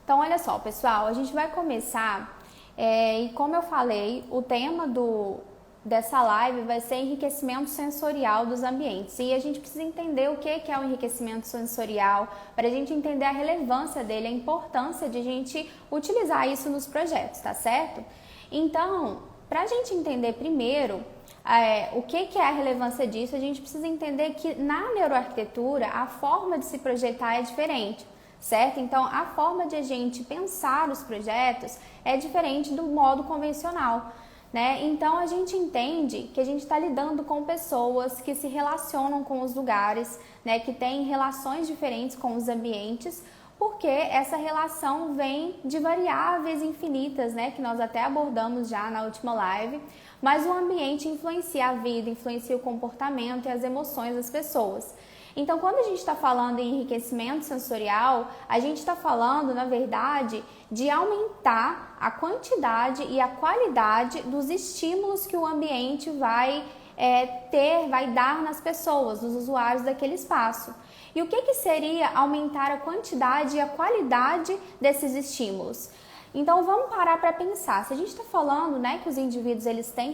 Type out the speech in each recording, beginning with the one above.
Então, olha só, pessoal, a gente vai começar, e como eu falei, o tema dessa live vai ser enriquecimento sensorial dos ambientes. E a gente precisa entender o que é o enriquecimento sensorial, para a gente entender a relevância dele, a importância de a gente utilizar isso nos projetos, tá certo? Então, para a gente entender primeiro o que é a relevância disso, a gente precisa entender que na neuroarquitetura a forma de se projetar é diferente. Certo? Então, a forma de a gente pensar os projetos é diferente do modo convencional, né? Então, a gente entende que a gente está lidando com pessoas que se relacionam com os lugares, né? Que têm relações diferentes com os ambientes, porque essa relação vem de variáveis infinitas, né? Que nós até abordamos já na última live, mas o ambiente influencia a vida, influencia o comportamento e as emoções das pessoas. Então, quando a gente está falando em enriquecimento sensorial, a gente está falando, na verdade, de aumentar a quantidade e a qualidade dos estímulos que o ambiente vai vai dar nas pessoas, nos usuários daquele espaço. E o que seria aumentar a quantidade e a qualidade desses estímulos? Então, vamos parar para pensar. Se a gente está falando, né, que os indivíduos eles têm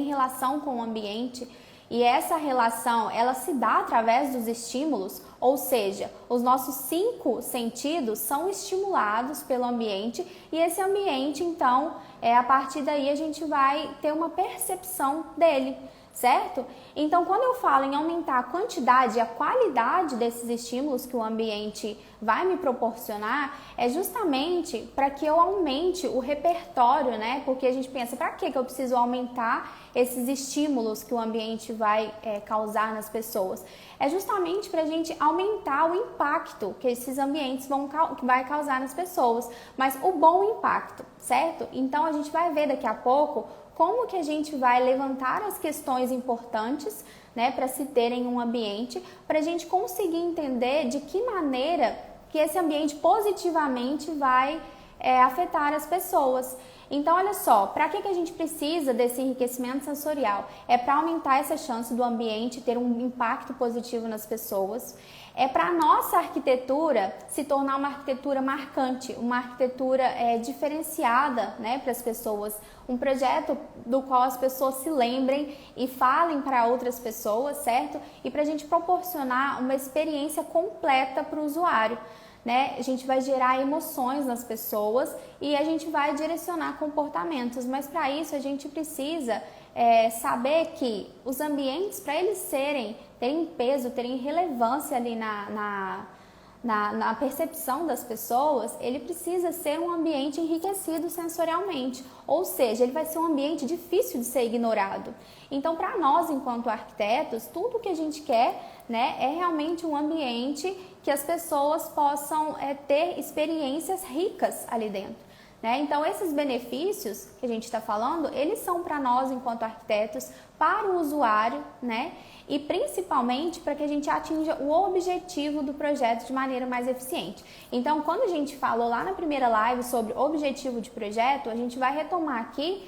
relação com o ambiente, e essa relação, ela se dá através dos estímulos, ou seja, os nossos 5 sentidos são estimulados pelo ambiente e esse ambiente, então, a partir daí a gente vai ter uma percepção dele, certo? Então, quando eu falo em aumentar a quantidade e a qualidade desses estímulos que o ambiente vai me proporcionar, é justamente para que eu aumente o repertório, né? Porque a gente pensa, para que eu preciso aumentar esses estímulos que o ambiente vai causar nas pessoas? É justamente para a gente aumentar o impacto que esses ambientes vai causar nas pessoas, mas o bom impacto, certo? Então, a gente vai ver daqui a pouco como que a gente vai levantar as questões importantes, né, para se ter em um ambiente, para a gente conseguir entender de que maneira que esse ambiente positivamente vai afetar as pessoas. Então, olha só, para que a gente precisa desse enriquecimento sensorial? É para aumentar essa chance do ambiente ter um impacto positivo nas pessoas. É para a nossa arquitetura se tornar uma arquitetura marcante, uma arquitetura diferenciada, né, para as pessoas. Um projeto do qual as pessoas se lembrem e falem para outras pessoas, certo? E para a gente proporcionar uma experiência completa para o usuário. Né? A gente vai gerar emoções nas pessoas e a gente vai direcionar comportamentos, mas para isso a gente precisa saber que os ambientes, para eles terem peso, terem relevância ali na percepção das pessoas, ele precisa ser um ambiente enriquecido sensorialmente, ou seja, ele vai ser um ambiente difícil de ser ignorado. Então, para nós, enquanto arquitetos, tudo que a gente quer, né, é realmente um ambiente que as pessoas possam ter experiências ricas ali dentro. Né? Então, esses benefícios que a gente está falando, eles são para nós, enquanto arquitetos, para o usuário, né? E principalmente para que a gente atinja o objetivo do projeto de maneira mais eficiente. Então, quando a gente falou lá na primeira live sobre objetivo de projeto, a gente vai retomar aqui,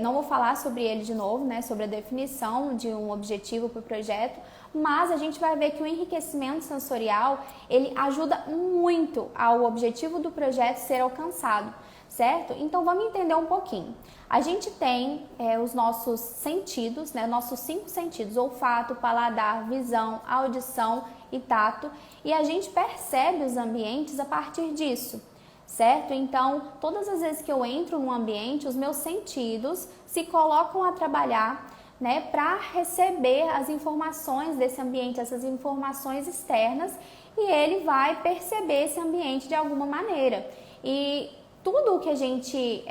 não vou falar sobre ele de novo, né? Sobre a definição de um objetivo para o projeto, mas a gente vai ver que o enriquecimento sensorial, ele ajuda muito ao objetivo do projeto ser alcançado, certo? Então, vamos entender um pouquinho. A gente tem os nossos sentidos, né? Nossos 5 sentidos, olfato, paladar, visão, audição e tato, e a gente percebe os ambientes a partir disso, certo? Então, todas as vezes que eu entro num ambiente, os meus sentidos se colocam a trabalhar, né, para receber as informações desse ambiente, essas informações externas, e ele vai perceber esse ambiente de alguma maneira. E tudo o que a gente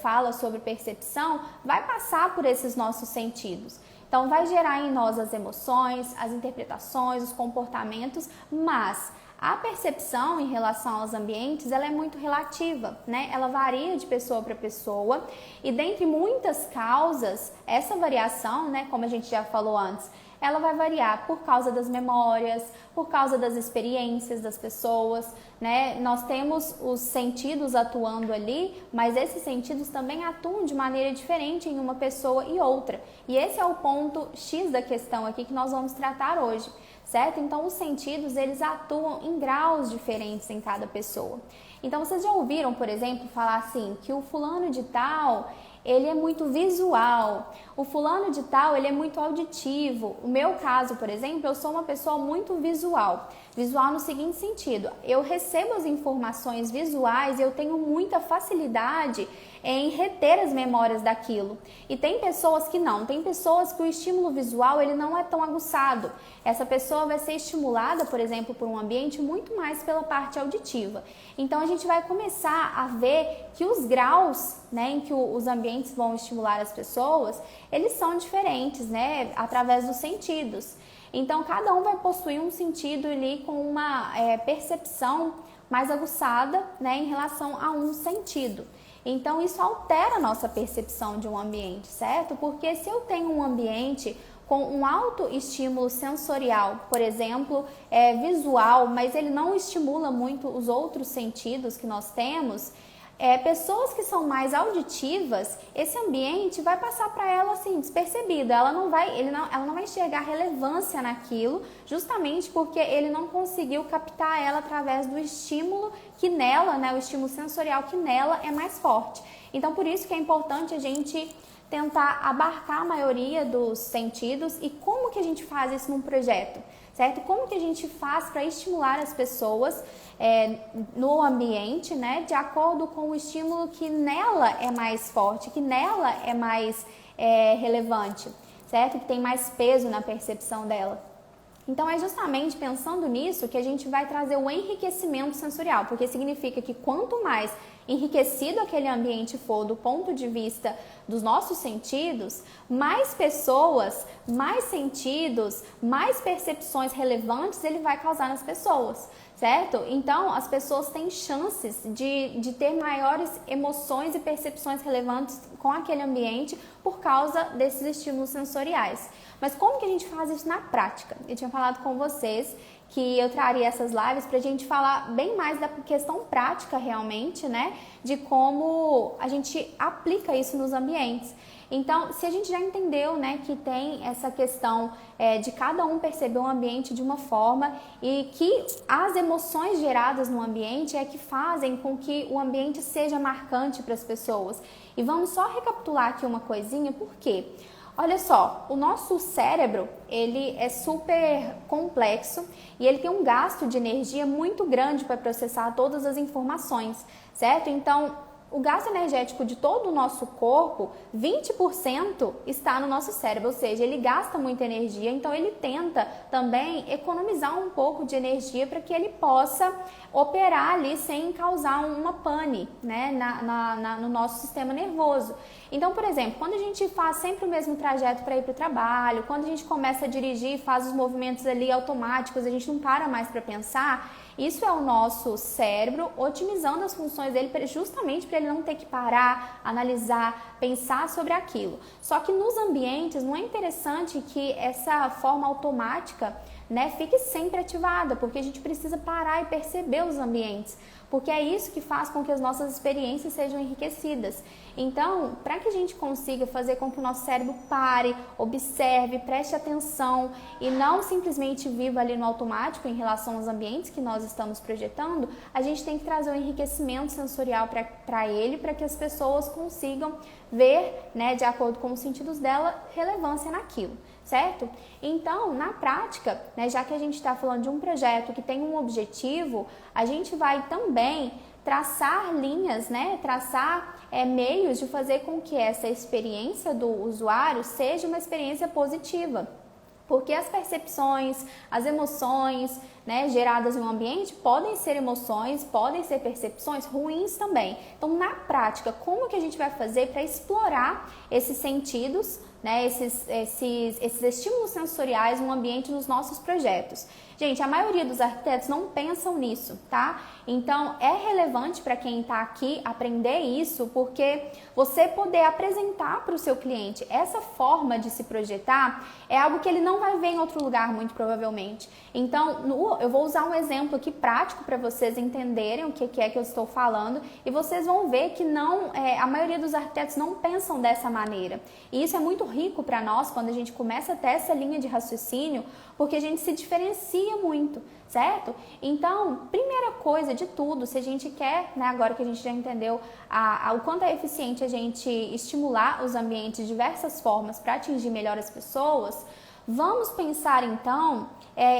fala sobre percepção vai passar por esses nossos sentidos. Então, vai gerar em nós as emoções, as interpretações, os comportamentos, mas a percepção em relação aos ambientes, ela é muito relativa, né? Ela varia de pessoa para pessoa e dentre muitas causas, essa variação, né, como a gente já falou antes, ela vai variar por causa das memórias, por causa das experiências das pessoas, né? Nós temos os sentidos atuando ali, mas esses sentidos também atuam de maneira diferente em uma pessoa e outra. E esse é o ponto X da questão aqui que nós vamos tratar hoje, certo? Então, os sentidos, eles atuam em graus diferentes em cada pessoa. Então, vocês já ouviram, por exemplo, falar assim, que o fulano de tal, ele é muito visual, o fulano de tal, ele é muito auditivo. O meu caso, por exemplo, eu sou uma pessoa muito visual. Visual no seguinte sentido, eu recebo as informações visuais e eu tenho muita facilidade em reter as memórias daquilo. E tem pessoas que não, tem pessoas que o estímulo visual ele não é tão aguçado. Essa pessoa vai ser estimulada, por exemplo, por um ambiente muito mais pela parte auditiva. Então a gente vai começar a ver que os graus, né, em que os ambientes vão estimular as pessoas, eles são diferentes, né, através dos sentidos. Então cada um vai possuir um sentido ali com uma percepção mais aguçada, né, em relação a um sentido. Então isso altera a nossa percepção de um ambiente, certo? Porque se eu tenho um ambiente com um alto estímulo sensorial, por exemplo, visual, mas ele não estimula muito os outros sentidos que nós temos, pessoas que são mais auditivas, esse ambiente vai passar para ela assim, despercebido. Ela não vai enxergar relevância naquilo, justamente porque ele não conseguiu captar ela através do estímulo que nela, né, o estímulo sensorial que nela é mais forte. Então, por isso que é importante a gente tentar abarcar a maioria dos sentidos. E como que a gente faz isso num projeto, certo? Como que a gente faz para estimular as pessoas no ambiente, né, de acordo com o estímulo que nela é mais forte, que nela é mais relevante, certo? Que tem mais peso na percepção dela. Então é justamente pensando nisso que a gente vai trazer o enriquecimento sensorial, porque significa que quanto mais enriquecido aquele ambiente for do ponto de vista dos nossos sentidos, mais pessoas, mais sentidos, mais percepções relevantes ele vai causar nas pessoas, certo? Então as pessoas têm chances de ter maiores emoções e percepções relevantes com aquele ambiente por causa desses estímulos sensoriais. Mas como que a gente faz isso na prática? Eu tinha falado com vocês que eu traria essas lives para a gente falar bem mais da questão prática realmente, né? De como a gente aplica isso nos ambientes. Então, se a gente já entendeu, né, que tem essa questão de cada um perceber o ambiente de uma forma e que as emoções geradas no ambiente é que fazem com que o ambiente seja marcante para as pessoas. E vamos só recapitular aqui uma coisinha, por quê? Olha só, o nosso cérebro, ele é super complexo e ele tem um gasto de energia muito grande para processar todas as informações, certo? Então, o gasto energético de todo o nosso corpo, 20% está no nosso cérebro, ou seja, ele gasta muita energia, então ele tenta também economizar um pouco de energia para que ele possa operar ali sem causar uma pane, né, no nosso sistema nervoso. Então, por exemplo, quando a gente faz sempre o mesmo trajeto para ir para o trabalho, quando a gente começa a dirigir, faz os movimentos ali automáticos, a gente não para mais para pensar, isso é o nosso cérebro otimizando as funções dele justamente para ele não ter que parar, analisar, pensar sobre aquilo. Só que nos ambientes não é interessante que essa forma automática, né, fique sempre ativada, porque a gente precisa parar e perceber os ambientes, porque é isso que faz com que as nossas experiências sejam enriquecidas. Então, para que a gente consiga fazer com que o nosso cérebro pare, observe, preste atenção e não simplesmente viva ali no automático em relação aos ambientes que nós estamos projetando, a gente tem que trazer um enriquecimento sensorial para ele, para que as pessoas consigam ver, né, de acordo com os sentidos dela, relevância naquilo, certo? Então, na prática, né, já que a gente está falando de um projeto que tem um objetivo, a gente vai também traçar linhas, né, traçar meios de fazer com que essa experiência do usuário seja uma experiência positiva. Porque as percepções, as emoções, né, geradas em um ambiente podem ser emoções, podem ser percepções ruins também. Então, na prática, como que a gente vai fazer para explorar esses sentidos, né, esses estímulos sensoriais no ambiente nos nossos projetos? Gente, a maioria dos arquitetos não pensam nisso, tá? Então, é relevante para quem está aqui aprender isso, porque você poder apresentar para o seu cliente essa forma de se projetar é algo que ele não vai ver em outro lugar, muito provavelmente. Então, eu vou usar um exemplo aqui prático para vocês entenderem o que é que eu estou falando e vocês vão ver que a maioria dos arquitetos não pensam dessa maneira. E isso é muito rico para nós quando a gente começa a ter essa linha de raciocínio, porque a gente se diferencia muito, certo? Então, primeira coisa de tudo, se a gente quer, né, agora que a gente já entendeu o quanto é eficiente a gente estimular os ambientes de diversas formas para atingir melhor as pessoas, vamos pensar então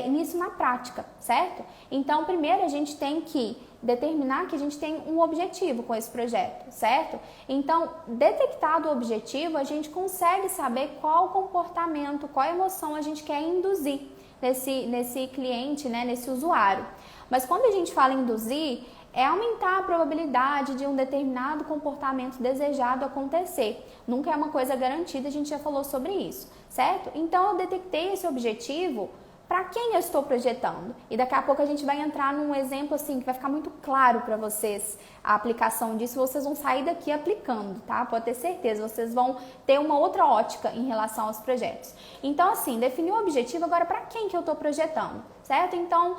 nisso na prática, certo? Então, primeiro a gente tem que determinar que a gente tem um objetivo com esse projeto, certo? Então, detectado o objetivo, a gente consegue saber qual comportamento, qual emoção a gente quer induzir nesse cliente, né, nesse usuário. Mas quando a gente fala em induzir, é aumentar a probabilidade de um determinado comportamento desejado acontecer. Nunca é uma coisa garantida, a gente já falou sobre isso, certo? Então, eu detectei esse objetivo para quem eu estou projetando. E daqui a pouco a gente vai entrar num exemplo assim que vai ficar muito claro para vocês a aplicação disso, vocês vão sair daqui aplicando, tá? Pode ter certeza, vocês vão ter uma outra ótica em relação aos projetos. Então, assim, definir o objetivo agora para quem que eu estou projetando, certo? Então,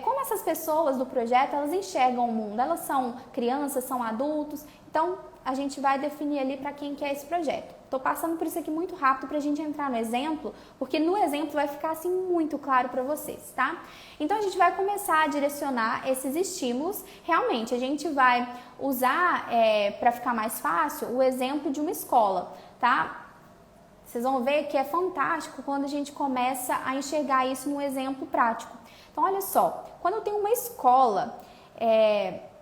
como essas pessoas do projeto, elas enxergam o mundo? Elas são crianças, são adultos? Então, a gente vai definir ali para quem que é esse projeto. Estou passando por isso aqui muito rápido para a gente entrar no exemplo, porque no exemplo vai ficar assim muito claro para vocês, tá? Então a gente vai começar a direcionar esses estímulos. Realmente a gente vai usar, para ficar mais fácil, o exemplo de uma escola, tá? Vocês vão ver que é fantástico quando a gente começa a enxergar isso num exemplo prático. Então olha só, quando eu tenho uma escola,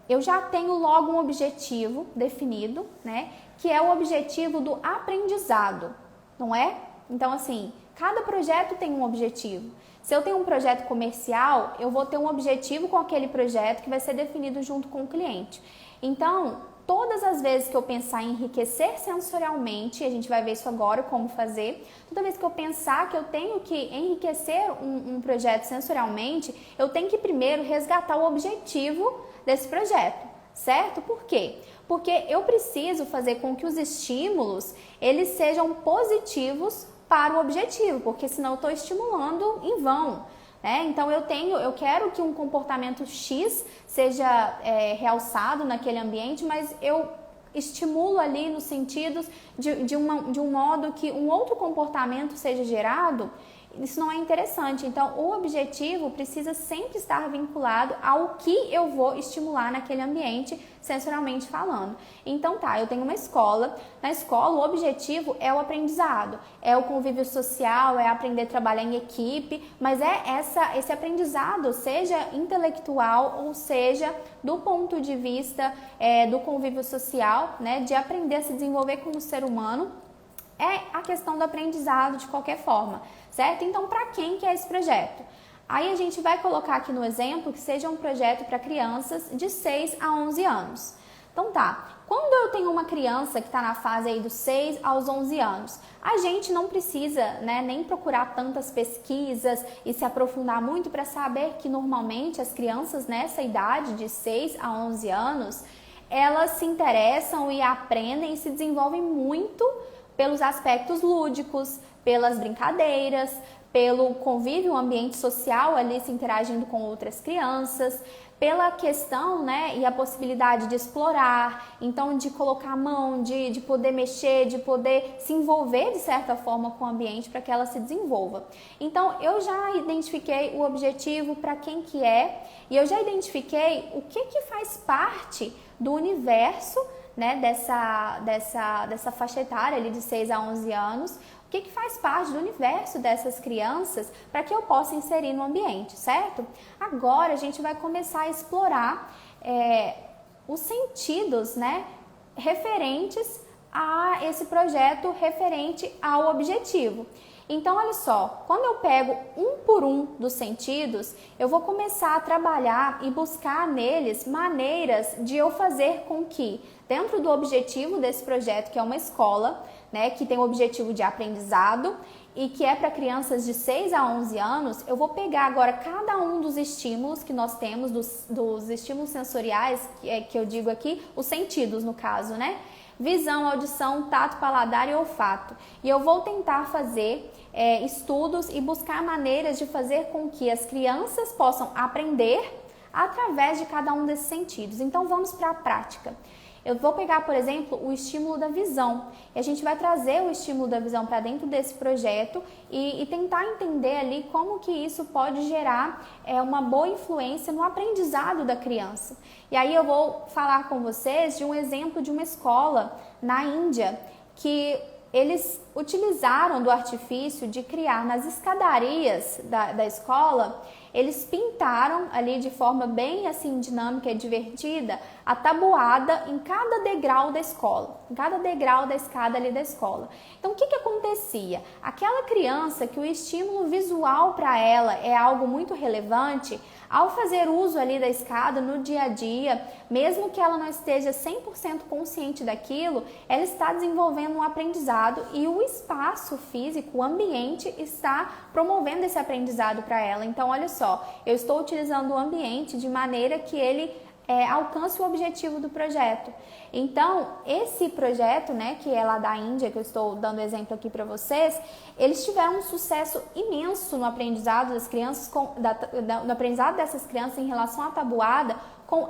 eu já tenho logo um objetivo definido, né? Que é o objetivo do aprendizado, não é? Então, assim, cada projeto tem um objetivo. Se eu tenho um projeto comercial, eu vou ter um objetivo com aquele projeto que vai ser definido junto com o cliente. Então, todas as vezes que eu pensar em enriquecer sensorialmente, a gente vai ver isso agora, como fazer, toda vez que eu pensar que eu tenho que enriquecer um projeto sensorialmente, eu tenho que primeiro resgatar o objetivo desse projeto, certo? Por quê? Porque eu preciso fazer com que os estímulos, eles sejam positivos para o objetivo, porque senão eu estou estimulando em vão, né? Então eu quero que um comportamento X seja realçado naquele ambiente, mas eu estimulo ali no sentido de um modo que um outro comportamento seja gerado. Isso não é interessante. Então, o objetivo precisa sempre estar vinculado ao que eu vou estimular naquele ambiente, sensorialmente falando. Então, eu tenho uma escola. Na escola, o objetivo é o aprendizado, é o convívio social, é aprender a trabalhar em equipe, mas esse aprendizado, seja intelectual ou seja do ponto de vista do convívio social, né, de aprender a se desenvolver como ser humano, é a questão do aprendizado de qualquer forma, certo? Então, para quem que é esse projeto? Aí a gente vai colocar aqui no exemplo que seja um projeto para crianças de 6 a 11 anos. Então quando eu tenho uma criança que está na fase aí dos 6 aos 11 anos, a gente não precisa, né, nem procurar tantas pesquisas e se aprofundar muito para saber que normalmente as crianças nessa idade de 6 a 11 anos, elas se interessam e aprendem e se desenvolvem muito pelos aspectos lúdicos, pelas brincadeiras, pelo convívio, um ambiente social ali se interagindo com outras crianças, pela questão, né, e a possibilidade de explorar, então de colocar a mão, de poder mexer, de poder se envolver de certa forma com o ambiente para que ela se desenvolva. Então eu já identifiquei o objetivo para quem que é e eu já identifiquei o que faz parte do universo, né, dessa faixa etária ali de 6 a 11 anos, o que faz parte do universo dessas crianças para que eu possa inserir no ambiente, certo? Agora a gente vai começar a explorar os sentidos, né, referentes a esse projeto, referente ao objetivo. Então, olha só, quando eu pego um por um dos sentidos, eu vou começar a trabalhar e buscar neles maneiras de eu fazer com que, dentro do objetivo desse projeto, que é uma escola, né, que tem o objetivo de aprendizado, e que é para crianças de 6 a 11 anos, eu vou pegar agora cada um dos estímulos que nós temos, dos estímulos sensoriais, que eu digo aqui, os sentidos no caso, né? Visão, audição, tato, paladar e olfato. E eu vou tentar fazer estudos e buscar maneiras de fazer com que as crianças possam aprender através de cada um desses sentidos. Então vamos para a prática. Eu vou pegar, por exemplo, o estímulo da visão. E a gente vai trazer o estímulo da visão para dentro desse projeto e tentar entender ali como que isso pode gerar uma boa influência no aprendizado da criança. E aí eu vou falar com vocês de um exemplo de uma escola na Índia que eles utilizaram do artifício de criar nas escadarias da escola. Eles pintaram ali de forma bem assim dinâmica e divertida a tabuada em cada degrau da escola, em cada degrau da escada ali da escola. Então o que acontecia? Aquela criança que o estímulo visual para ela é algo muito relevante, ao fazer uso ali da escada no dia a dia, mesmo que ela não esteja 100% consciente daquilo, ela está desenvolvendo um aprendizado e o espaço físico, o ambiente está promovendo esse aprendizado para ela. Então, olha só, eu estou utilizando o ambiente de maneira que ele alcance o objetivo do projeto. Então, esse projeto, né, que é lá da Índia, que eu estou dando exemplo aqui para vocês, eles tiveram um sucesso imenso no aprendizado das crianças, no aprendizado dessas crianças em relação à tabuada, com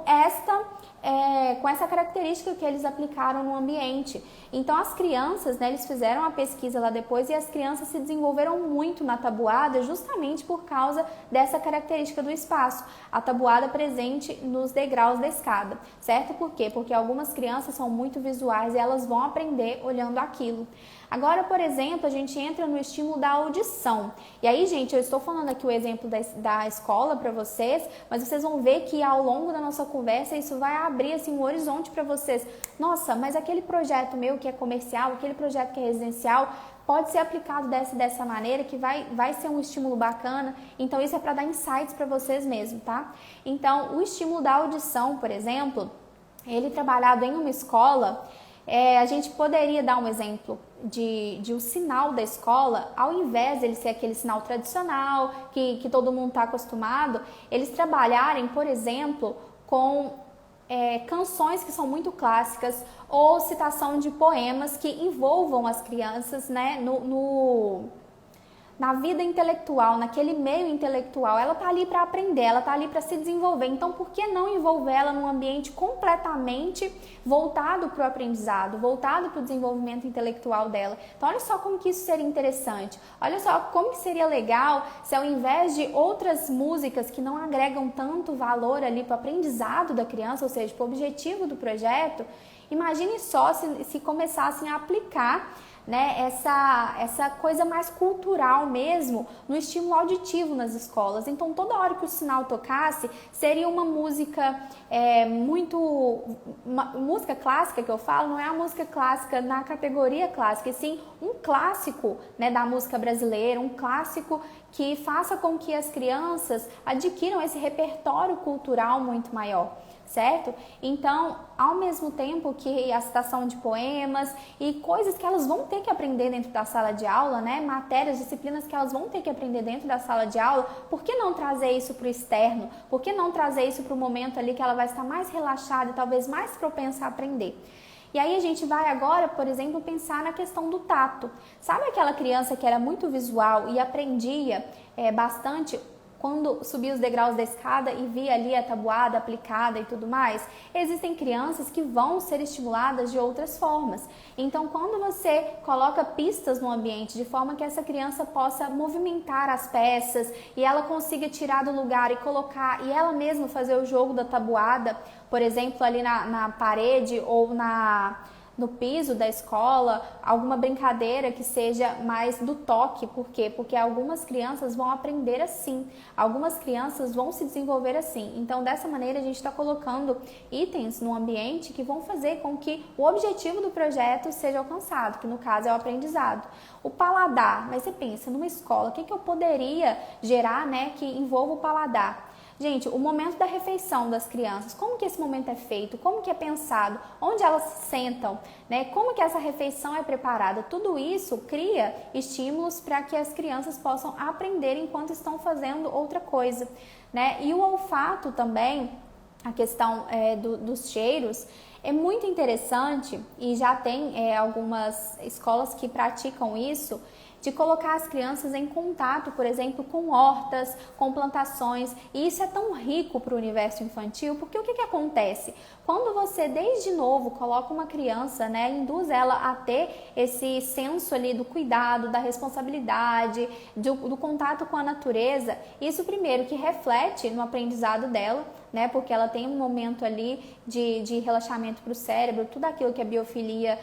essa característica que eles aplicaram no ambiente. Então as crianças, né, eles fizeram a pesquisa lá depois e as crianças se desenvolveram muito na tabuada justamente por causa dessa característica do espaço, a tabuada presente nos degraus da escada, certo? Por quê? Porque algumas crianças são muito visuais e elas vão aprender olhando aquilo. Agora, por exemplo, a gente entra no estímulo da audição. E aí, gente, eu estou falando aqui o exemplo da escola para vocês, mas vocês vão ver que ao longo da nossa conversa isso vai abrir assim, um horizonte para vocês. Nossa, mas aquele projeto meu que é comercial, aquele projeto que é residencial, pode ser aplicado dessa maneira, que vai ser um estímulo bacana. Então, isso é para dar insights para vocês mesmo, tá? Então, o estímulo da audição, por exemplo, ele trabalhado em uma escola, a gente poderia dar um exemplo de um sinal da escola, ao invés de ele ser aquele sinal tradicional que todo mundo está acostumado, eles trabalharem, por exemplo, com canções que são muito clássicas ou citação de poemas que envolvam as crianças, né, na vida intelectual, naquele meio intelectual. Ela está ali para aprender, ela está ali para se desenvolver. Então, por que não envolver ela num ambiente completamente voltado para o aprendizado, voltado para o desenvolvimento intelectual dela? Então, olha só como que isso seria interessante. Olha só como que seria legal se ao invés de outras músicas que não agregam tanto valor ali para o aprendizado da criança, ou seja, para o objetivo do projeto, imagine só se começassem a aplicar, né, essa coisa mais cultural mesmo no estímulo auditivo nas escolas. Então toda hora que o sinal tocasse seria uma música música clássica, que eu falo, não é a música clássica na categoria clássica, e sim um clássico, né, da música brasileira, um clássico que faça com que as crianças adquiram esse repertório cultural muito maior, certo? Então, ao mesmo tempo que a citação de poemas e coisas que elas vão ter que aprender dentro da sala de aula, né? Matérias, disciplinas que elas vão ter que aprender dentro da sala de aula, por que não trazer isso para o externo? Por que não trazer isso para o momento ali que ela vai estar mais relaxada e talvez mais propensa a aprender? E aí a gente vai agora, por exemplo, pensar na questão do tato. Sabe aquela criança que era muito visual e aprendia bastante quando subia os degraus da escada e via ali a tabuada aplicada e tudo mais? Existem crianças que vão ser estimuladas de outras formas. Então, quando você coloca pistas no ambiente de forma que essa criança possa movimentar as peças e ela consiga tirar do lugar e colocar, e ela mesma fazer o jogo da tabuada, por exemplo, ali na parede ou no piso da escola, alguma brincadeira que seja mais do toque. Por quê? Porque algumas crianças vão aprender assim, algumas crianças vão se desenvolver assim. Então, dessa maneira, a gente está colocando itens no ambiente que vão fazer com que o objetivo do projeto seja alcançado, que no caso é o aprendizado. O paladar, mas você pensa, numa escola, o que eu poderia gerar, né, que envolva o paladar? Gente, o momento da refeição das crianças, como que esse momento é feito, como que é pensado, onde elas se sentam, né? Como que essa refeição é preparada, tudo isso cria estímulos para que as crianças possam aprender enquanto estão fazendo outra coisa, né? E o olfato também, a questão dos cheiros, é muito interessante e já tem algumas escolas que praticam isso, de colocar as crianças em contato, por exemplo, com hortas, com plantações, e isso é tão rico para o universo infantil, porque o que acontece? Quando você, desde novo, coloca uma criança, né, induz ela a ter esse senso ali do cuidado, da responsabilidade, do contato com a natureza, isso primeiro que reflete no aprendizado dela, né, porque ela tem um momento ali de relaxamento para o cérebro, tudo aquilo que a biofilia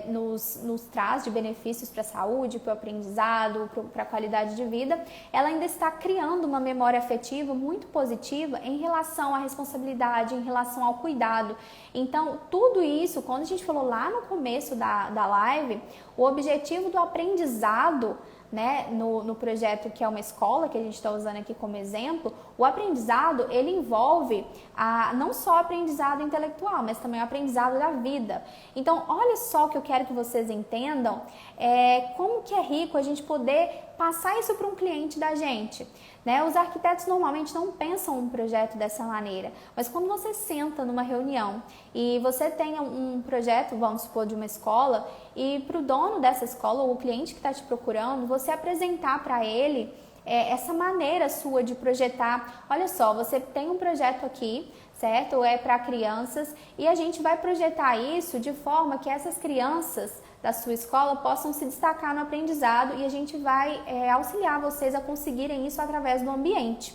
nos traz de benefícios para a saúde, para o aprendizado, para a qualidade de vida, ela ainda está criando uma memória afetiva muito positiva em relação à responsabilidade, em relação ao cuidado. Então, tudo isso, quando a gente falou lá no começo da live, o objetivo do aprendizado, né, no projeto que é uma escola, que a gente está usando aqui como exemplo, o aprendizado, ele envolve não só o aprendizado intelectual, mas também o aprendizado da vida. Então, olha só o que eu quero que vocês entendam, como que é rico a gente poder passar isso para um cliente da gente, né? Os arquitetos normalmente não pensam um projeto dessa maneira, mas quando você senta numa reunião e você tem um projeto, vamos supor, de uma escola, e para o dono dessa escola, ou o cliente que está te procurando, você apresentar para ele essa maneira sua de projetar. Olha só, você tem um projeto aqui, certo? É para crianças, e a gente vai projetar isso de forma que essas crianças da sua escola possam se destacar no aprendizado, e a gente vai auxiliar vocês a conseguirem isso através do ambiente.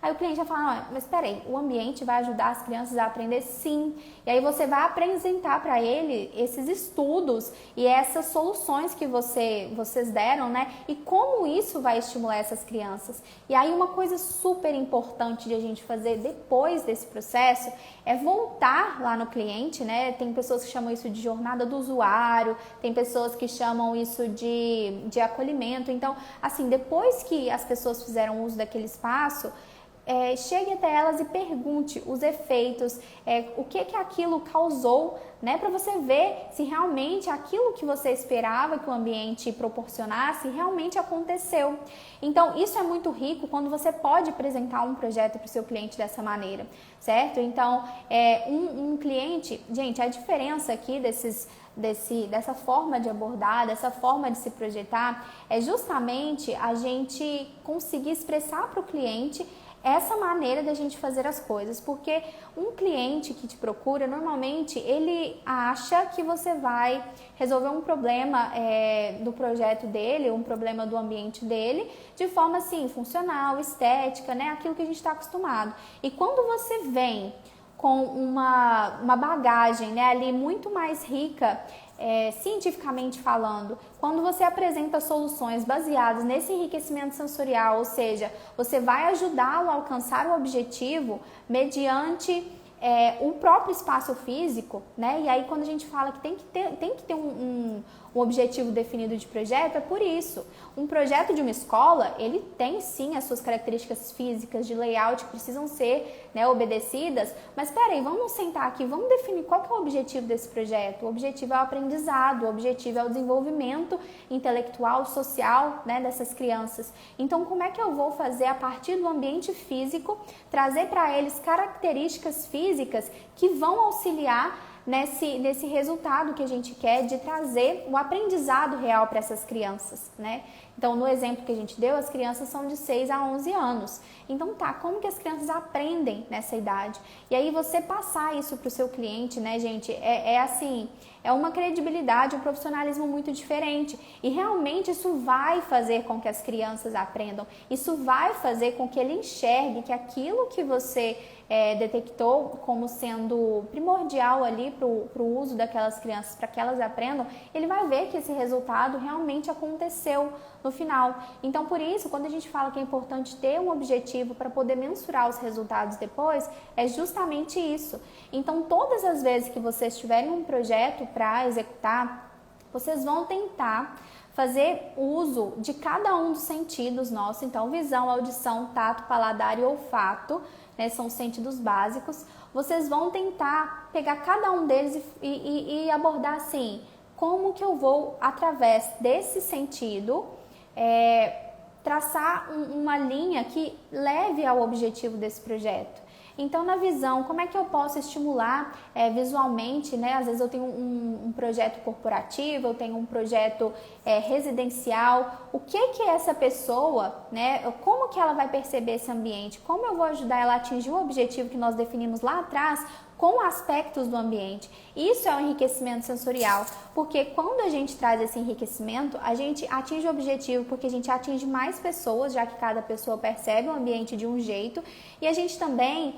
Aí o cliente vai falar, mas espera aí, o ambiente vai ajudar as crianças a aprender? Sim. E aí você vai apresentar para ele esses estudos e essas soluções que vocês deram, né? E como isso vai estimular essas crianças. E aí uma coisa super importante de a gente fazer depois desse processo é voltar lá no cliente, né? Tem pessoas que chamam isso de jornada do usuário, tem pessoas que chamam isso de acolhimento. Então, assim, depois que as pessoas fizeram uso daquele espaço, chegue até elas e pergunte os efeitos, o que aquilo causou, né, para você ver se realmente aquilo que você esperava que o ambiente proporcionasse realmente aconteceu. Então, isso é muito rico quando você pode apresentar um projeto para o seu cliente dessa maneira, certo? Então, um cliente, gente, a diferença aqui dessa forma de abordar, dessa forma de se projetar, é justamente a gente conseguir expressar para o cliente essa maneira da gente fazer as coisas, porque um cliente que te procura, normalmente ele acha que você vai resolver um problema do projeto dele, um problema do ambiente dele, de forma assim, funcional, estética, né? Aquilo que a gente está acostumado. E quando você vem com uma bagagem, né, ali muito mais rica, cientificamente falando, quando você apresenta soluções baseadas nesse enriquecimento sensorial, ou seja, você vai ajudá-lo a alcançar o objetivo mediante o próprio espaço físico, né? E aí quando a gente fala que tem que ter um objetivo definido de projeto, é por isso. Um projeto de uma escola, ele tem sim as suas características físicas de layout que precisam ser, né, obedecidas, mas peraí, vamos sentar aqui, vamos definir qual que é o objetivo desse projeto. O objetivo é o aprendizado, o objetivo é o desenvolvimento intelectual, social, né, dessas crianças. Então, como é que eu vou fazer a partir do ambiente físico, trazer para eles características físicas que vão auxiliar nesse resultado que a gente quer de trazer o aprendizado real para essas crianças, né? Então, no exemplo que a gente deu, as crianças são de 6 a 11 anos. Então, como que as crianças aprendem nessa idade? E aí, você passar isso para o seu cliente, né, gente, assim, é uma credibilidade, um profissionalismo muito diferente. E realmente isso vai fazer com que as crianças aprendam. Isso vai fazer com que ele enxergue que aquilo que você detectou como sendo primordial ali para o uso daquelas crianças, para que elas aprendam, ele vai ver que esse resultado realmente aconteceu no final. Então, por isso, quando a gente fala que é importante ter um objetivo para poder mensurar os resultados depois, é justamente isso. Então, todas as vezes que vocês tiverem um projeto para executar, vocês vão tentar fazer uso de cada um dos sentidos nossos, então visão, audição, tato, paladar e olfato, né, são os sentidos básicos. Vocês vão tentar pegar cada um deles e abordar assim, como que eu vou, através desse sentido, traçar uma linha que leve ao objetivo desse projeto. Então, na visão, como é que eu posso estimular visualmente, né? Às vezes eu tenho um projeto corporativo, eu tenho um projeto residencial. O que é essa pessoa, né? Como que ela vai perceber esse ambiente? Como eu vou ajudar ela a atingir o objetivo que nós definimos lá atrás com aspectos do ambiente? Isso é um enriquecimento sensorial, porque quando a gente traz esse enriquecimento, a gente atinge o objetivo, porque a gente atinge mais pessoas, já que cada pessoa percebe o ambiente de um jeito, e a gente também,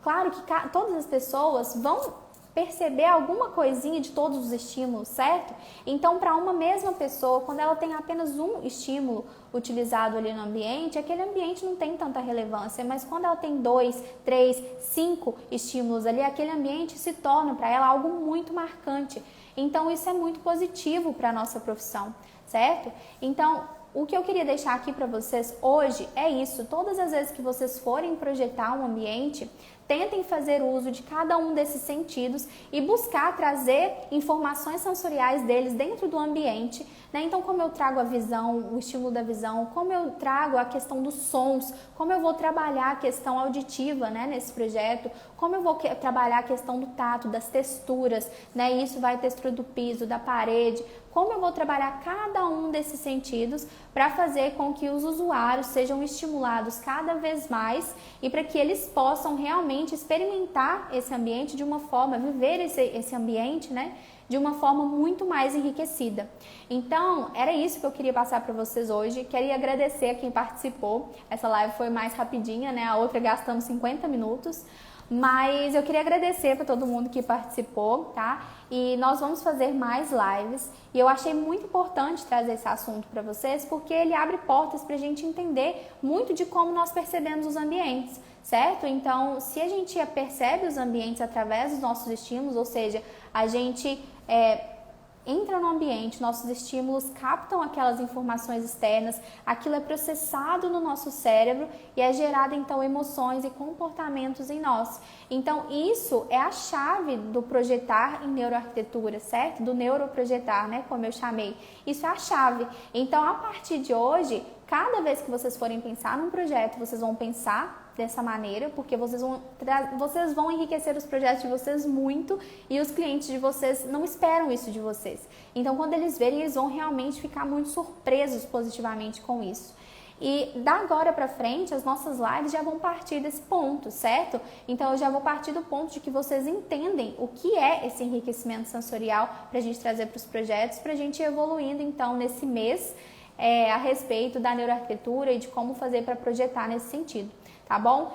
claro que todas as pessoas vão perceber alguma coisinha de todos os estímulos, certo? Então, para uma mesma pessoa, quando ela tem apenas um estímulo utilizado ali no ambiente, aquele ambiente não tem tanta relevância, mas quando ela tem 2, 3, 5 estímulos ali, aquele ambiente se torna para ela algo muito marcante. Então, isso é muito positivo para a nossa profissão, certo? Então, o que eu queria deixar aqui para vocês hoje é isso. Todas as vezes que vocês forem projetar um ambiente, tentem fazer uso de cada um desses sentidos e buscar trazer informações sensoriais deles dentro do ambiente, né? Então, como eu trago a visão, o estímulo da visão, como eu trago a questão dos sons, como eu vou trabalhar a questão auditiva, né, nesse projeto, como eu vou trabalhar a questão do tato, das texturas, né? Isso vai textura do piso, da parede, como eu vou trabalhar cada um desses sentidos para fazer com que os usuários sejam estimulados cada vez mais e para que eles possam realmente experimentar esse ambiente de uma forma, viver esse ambiente, né, de uma forma muito mais enriquecida. Então, era isso que eu queria passar para vocês hoje. Queria agradecer a quem participou. Essa live foi mais rapidinha, né? A outra gastamos 50 minutos. Mas eu queria agradecer para todo mundo que participou, tá? E nós vamos fazer mais lives. E eu achei muito importante trazer esse assunto para vocês, porque ele abre portas para a gente entender muito de como nós percebemos os ambientes, certo? Então, se a gente percebe os ambientes através dos nossos estímulos, ou seja, a gente entra no ambiente, nossos estímulos captam aquelas informações externas, aquilo é processado no nosso cérebro e é gerado então emoções e comportamentos em nós. Então isso é a chave do projetar em neuroarquitetura, certo? Do neuroprojetar, né, como eu chamei. Isso é a chave. Então a partir de hoje, cada vez que vocês forem pensar num projeto, vocês vão pensar dessa maneira, porque vocês vão enriquecer os projetos de vocês muito e os clientes de vocês não esperam isso de vocês. Então, quando eles verem, eles vão realmente ficar muito surpresos positivamente com isso. E da agora para frente, as nossas lives já vão partir desse ponto, certo? Então, eu já vou partir do ponto de que vocês entendem o que é esse enriquecimento sensorial para a gente trazer para os projetos, para a gente ir evoluindo, então, nesse mês, a respeito da neuroarquitetura e de como fazer para projetar nesse sentido. Tá bom?